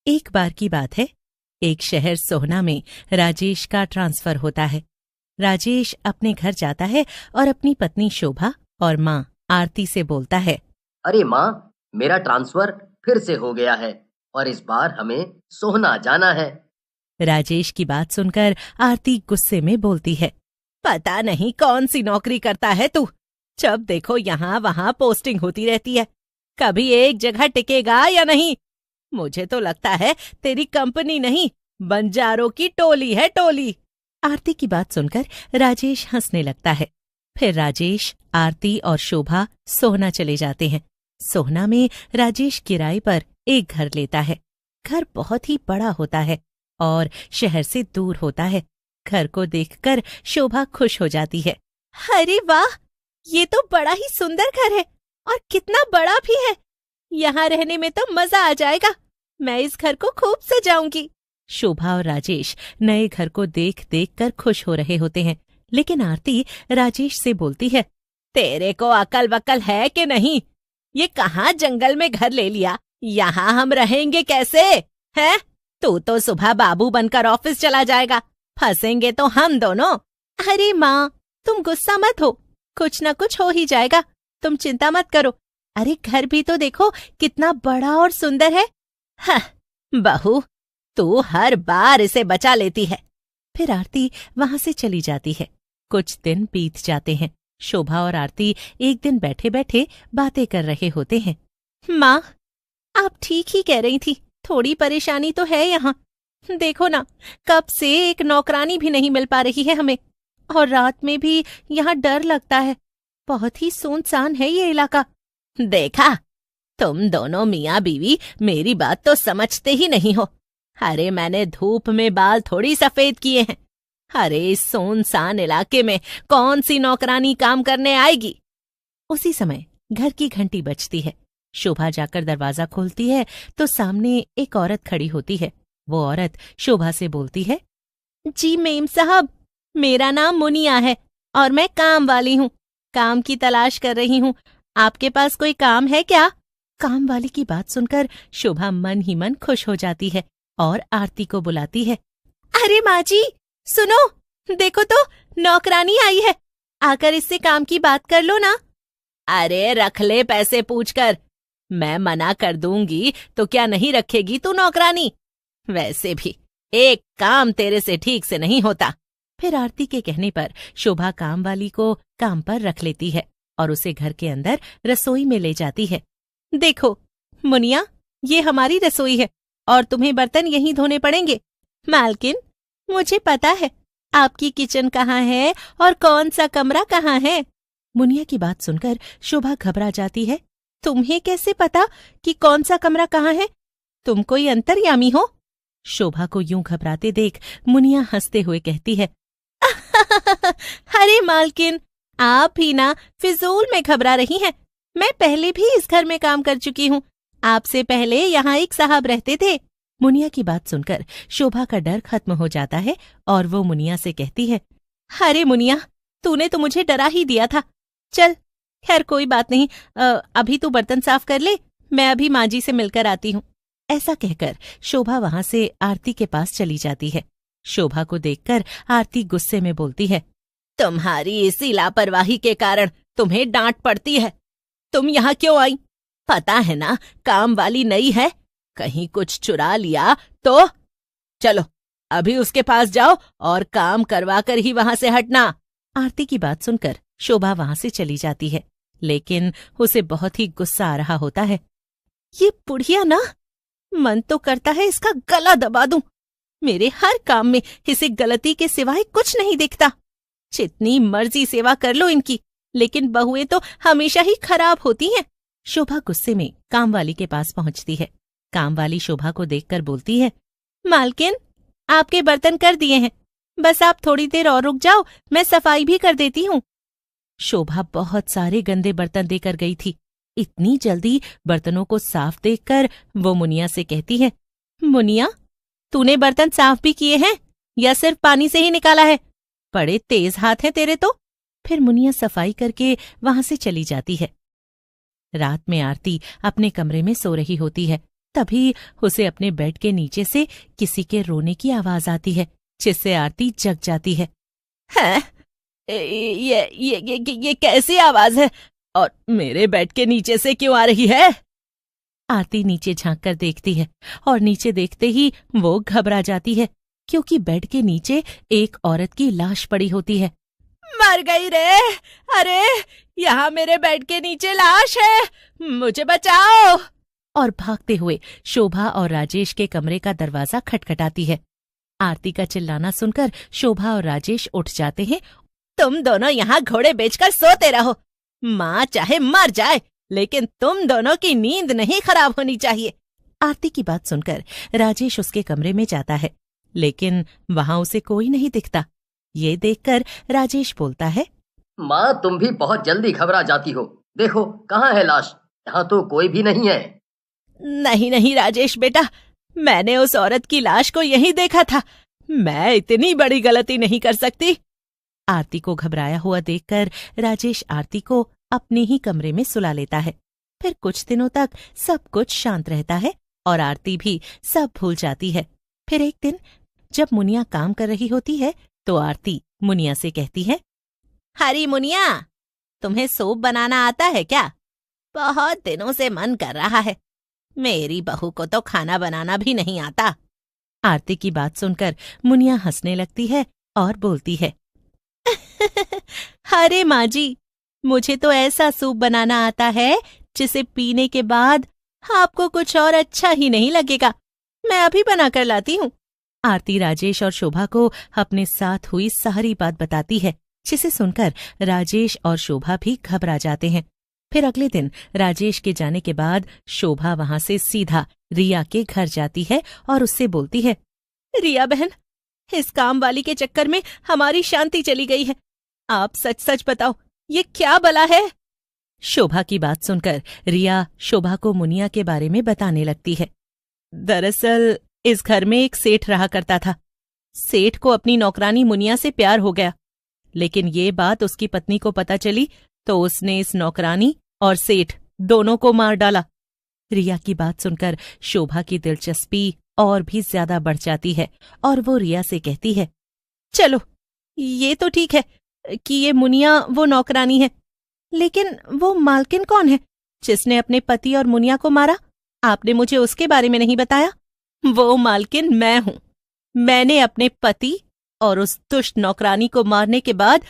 एक बार की बात है, एक शहर सोहना में राजेश का ट्रांसफर होता है। राजेश अपने घर जाता है और अपनी पत्नी शोभा और माँ आरती से बोलता है, अरे माँ, मेरा ट्रांसफर फिर से हो गया है और इस बार हमें सोहना जाना है। राजेश की बात सुनकर आरती गुस्से में बोलती है, पता नहीं कौन सी नौकरी करता है तू। जब देखो यहाँ वहाँ पोस्टिंग होती रहती है, कभी एक जगह टिकेगा या नहीं। मुझे तो लगता है तेरी कंपनी नहीं, बंजारों की टोली है, टोली। आरती की बात सुनकर राजेश हंसने लगता है। फिर राजेश, आरती और शोभा सोहना चले जाते हैं। सोहना में राजेश किराए पर एक घर लेता है। घर बहुत ही बड़ा होता है और शहर से दूर होता है। घर को देखकर शोभा खुश हो जाती है। अरे वाह, ये तो बड़ा ही सुंदर घर है और कितना बड़ा भी है। यहाँ रहने में तो मजा आ जाएगा। मैं इस घर को खूब सजाऊंगी। शोभा और राजेश नए घर को देख देख कर खुश हो रहे होते हैं, लेकिन आरती राजेश से बोलती है, तेरे को अकल वकल है कि नहीं? ये कहाँ जंगल में घर ले लिया? यहाँ हम रहेंगे कैसे? हैं? तू तो सुबह बाबू बनकर ऑफिस चला जाएगा, फंसेंगे तो हम दोनों। अरे माँ, तुम गुस्सा मत हो, कुछ न कुछ हो ही जाएगा, तुम चिंता मत करो। अरे घर भी तो देखो कितना बड़ा और सुंदर है। हाँ, बहू, तू हर बार इसे बचा लेती है। फिर आरती वहां से चली जाती है। कुछ दिन बीत जाते हैं। शोभा और आरती एक दिन बैठे बैठे बातें कर रहे होते हैं। माँ, आप ठीक ही कह रही थी, थोड़ी परेशानी तो है यहाँ। देखो ना, कब से एक नौकरानी भी नहीं मिल पा रही है हमें, और रात में भी यहाँ डर लगता है। बहुत ही सुनसान है ये इलाका। देखा, तुम दोनों मियाँ बीवी मेरी बात तो समझते ही नहीं हो। अरे मैंने धूप में बाल थोड़ी सफेद किए हैं। अरे इस सुनसान इलाके में कौन सी नौकरानी काम करने आएगी? उसी समय घर की घंटी बजती है। शोभा जाकर दरवाजा खोलती है तो सामने एक औरत खड़ी होती है। वो औरत शोभा से बोलती है, जी मेम साहब, मेरा नाम मुनिया है और मैं काम वाली हूँ। काम की तलाश कर रही हूँ। आपके पास कोई काम है क्या? काम वाली की बात सुनकर शोभा मन ही मन खुश हो जाती है और आरती को बुलाती है। अरे माँ जी, सुनो, देखो तो नौकरानी आई है, आकर इससे काम की बात कर लो ना। अरे रख ले पैसे पूछकर, मैं मना कर दूंगी तो क्या नहीं रखेगी तू नौकरानी? वैसे भी एक काम तेरे से ठीक से नहीं होता। फिर आरती के कहने पर शोभा काम वाली को काम पर रख लेती है और उसे घर के अंदर रसोई में ले जाती है। देखो मुनिया, ये हमारी रसोई है और तुम्हें बर्तन यहीं धोने पड़ेंगे। मालकिन, मुझे पता है आपकी किचन कहाँ है और कौन सा कमरा कहाँ है। मुनिया की बात सुनकर शोभा घबरा जाती है। तुम्हें कैसे पता कि कौन सा कमरा कहाँ है? तुम कोई अंतर्यामी हो? शोभा को यूं घबराते देख मुनिया हंसते हुए कहती है, अरे मालकिन, आप भी ना फिजूल में घबरा रही हैं। मैं पहले भी इस घर में काम कर चुकी हूँ। आपसे पहले यहाँ एक साहब रहते थे। मुनिया की बात सुनकर शोभा का डर खत्म हो जाता है और वो मुनिया से कहती है, अरे मुनिया, तूने तो मुझे डरा ही दिया था। चल, खैर कोई बात नहीं, अभी तू बर्तन साफ कर ले, मैं अभी माँ जी से मिलकर आती हूँ। ऐसा कहकर शोभा वहां से आरती के पास चली जाती है। शोभा को देखकर आरती गुस्से में बोलती है, तुम्हारी इसी लापरवाही के कारण तुम्हें डांट पड़ती है। तुम यहाँ क्यों आई? पता है ना काम वाली नई है, कहीं कुछ चुरा लिया तो? चलो अभी उसके पास जाओ और काम करवा कर ही वहां से हटना। आरती की बात सुनकर शोभा वहां से चली जाती है, लेकिन उसे बहुत ही गुस्सा आ रहा होता है। ये बुढ़िया ना, मन तो करता है इसका गला दबा दूं। मेरे हर काम में इसे गलती के सिवाय कुछ नहीं दिखता। जितनी मर्जी सेवा कर लो इनकी, लेकिन बहुएं तो हमेशा ही खराब होती हैं। शोभा गुस्से में कामवाली के पास पहुंचती है। कामवाली शोभा को देखकर बोलती है, मालकिन, आपके बर्तन कर दिए हैं, बस आप थोड़ी देर और रुक जाओ, मैं सफाई भी कर देती हूँ। शोभा बहुत सारे गंदे बर्तन देकर गई थी। इतनी जल्दी बर्तनों को साफ देखकर वो मुनिया से कहती है, मुनिया, तूने बर्तन साफ भी किए हैं या सिर्फ पानी से ही निकाला है? बड़े तेज हाथ हैं तेरे तो। फिर मुनिया सफाई करके वहां से चली जाती है। रात में आरती अपने कमरे में सो रही होती है, तभी उसे अपने बेड के नीचे से किसी के रोने की आवाज आती है, जिससे आरती जग जाती है। हैं? ये कैसी आवाज है और मेरे बेड के नीचे से क्यों आ रही है? आरती नीचे झांक कर देखती है और नीचे देखते ही वो घबरा जाती है, क्योंकि बेड के नीचे एक औरत की लाश पड़ी होती है। मर गई रे! अरे, यहाँ मेरे बेड के नीचे लाश है, मुझे बचाओ! और भागते हुए शोभा और राजेश के कमरे का दरवाजा खटखटाती है। आरती का चिल्लाना सुनकर शोभा और राजेश उठ जाते हैं। तुम दोनों यहाँ घोड़े बेचकर सोते रहो, माँ चाहे मर जाए, लेकिन तुम दोनों की नींद नहीं खराब होनी चाहिए। आरती की बात सुनकर राजेश उसके कमरे में जाता है, लेकिन वहां उसे कोई नहीं दिखता। ये देखकर राजेश बोलता है, माँ तुम भी बहुत जल्दी घबरा जाती हो, देखो कहाँ है लाश, यहाँ तो कोई भी नहीं है। नहीं राजेश बेटा, मैंने उस औरत की लाश को यहीं देखा था, मैं इतनी बड़ी गलती नहीं कर सकती। आरती को घबराया हुआ देखकर राजेश आरती को अपने ही कमरे में सुला लेता है। फिर कुछ दिनों तक सब कुछ शांत रहता है और आरती भी सब भूल जाती है। फिर एक दिन जब मुनिया काम कर रही होती है तो आरती मुनिया से कहती है, हरी मुनिया, तुम्हें सूप बनाना आता है क्या? बहुत दिनों से मन कर रहा है, मेरी बहू को तो खाना बनाना भी नहीं आता। आरती की बात सुनकर मुनिया हंसने लगती है और बोलती है, अरे माँ जी, मुझे तो ऐसा सूप बनाना आता है जिसे पीने के बाद आपको कुछ और अच्छा ही नहीं लगेगा। मैं अभी बना कर लाती हूँ। आरती राजेश और शोभा को अपने साथ हुई सारी बात बताती है, जिसे सुनकर राजेश और शोभा भी घबरा जाते हैं। फिर अगले दिन राजेश के जाने के बाद शोभा वहां से सीधा रिया के घर जाती है और उससे बोलती है, रिया बहन, इस काम वाली के चक्कर में हमारी शांति चली गई है। आप सच सच बताओ, ये क्या बला है? शोभा की बात सुनकर रिया शोभा को मुनिया के बारे में बताने लगती है। दरअसल इस घर में एक सेठ रहा करता था। सेठ को अपनी नौकरानी मुनिया से प्यार हो गया, लेकिन ये बात उसकी पत्नी को पता चली तो उसने इस नौकरानी और सेठ दोनों को मार डाला। रिया की बात सुनकर शोभा की दिलचस्पी और भी ज्यादा बढ़ जाती है और वो रिया से कहती है, चलो ये तो ठीक है कि ये मुनिया वो नौकरानी है, लेकिन वो मालकिन कौन है जिसने अपने पति और मुनिया को मारा? आपने मुझे उसके बारे में नहीं बताया। वो मालकिन मैं हूं। मैंने अपने पति और उस दुष्ट नौकरानी को मारने के बाद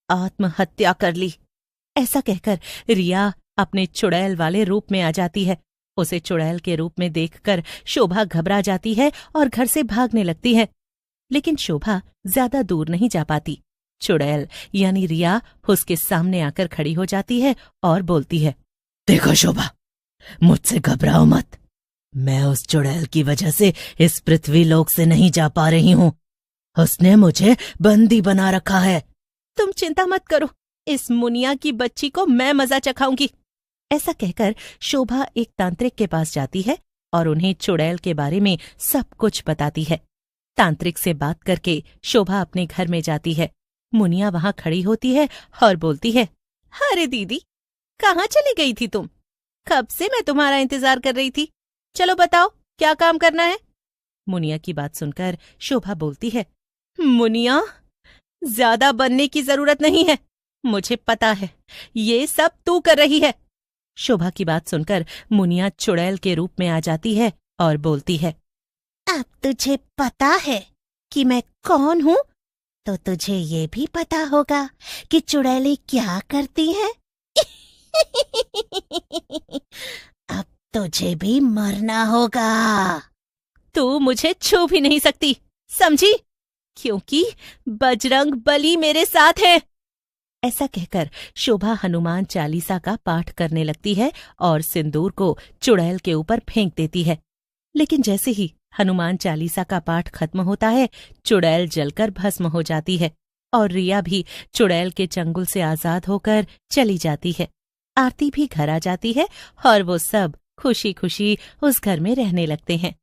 आत्महत्या कर ली। ऐसा कहकर रिया अपने चुड़ैल वाले रूप में आ जाती है। उसे चुड़ैल के रूप में देखकर शोभा घबरा जाती है और घर से भागने लगती है, लेकिन शोभा ज्यादा दूर नहीं जा पाती। चुड़ैल यानी रिया उसके सामने आकर खड़ी हो जाती है और बोलती है, देखो शोभा, मुझसे घबराओ मत। मैं उस चुड़ैल की वजह से इस पृथ्वी लोक से नहीं जा पा रही हूँ। उसने मुझे बंदी बना रखा है। तुम चिंता मत करो, इस मुनिया की बच्ची को मैं मजा चखाऊंगी। ऐसा कहकर शोभा एक तांत्रिक के पास जाती है और उन्हें चुड़ैल के बारे में सब कुछ बताती है। तांत्रिक से बात करके शोभा अपने घर में जाती है। मुनिया वहां खड़ी होती है और बोलती है, अरे दीदी, कहाँ चली गई थी तुम? कब से मैं तुम्हारा इंतजार कर रही थी। चलो बताओ, क्या काम करना है? मुनिया की बात सुनकर शोभा बोलती है, मुनिया, ज्यादा बनने की जरूरत नहीं है, मुझे पता है ये सब तू कर रही है। शोभा की बात सुनकर मुनिया चुड़ैल के रूप में आ जाती है और बोलती है, अब तुझे पता है कि मैं कौन हूँ, तो तुझे ये भी पता होगा कि चुड़ैलें क्या करती हैं। अब तुझे भी मरना होगा। तू मुझे छू भी नहीं सकती, समझी? क्योंकि बजरंग बली मेरे साथ है। ऐसा कहकर शोभा हनुमान चालीसा का पाठ करने लगती है और सिंदूर को चुड़ैल के ऊपर फेंक देती है। लेकिन जैसे ही हनुमान चालीसा का पाठ खत्म होता है, चुड़ैल जलकर भस्म हो जाती है और रिया भी चुड़ैल के चंगुल से आजाद होकर चली जाती है। आरती भी घर आ जाती है और वो सब खुशी खुशी उस घर में रहने लगते हैं।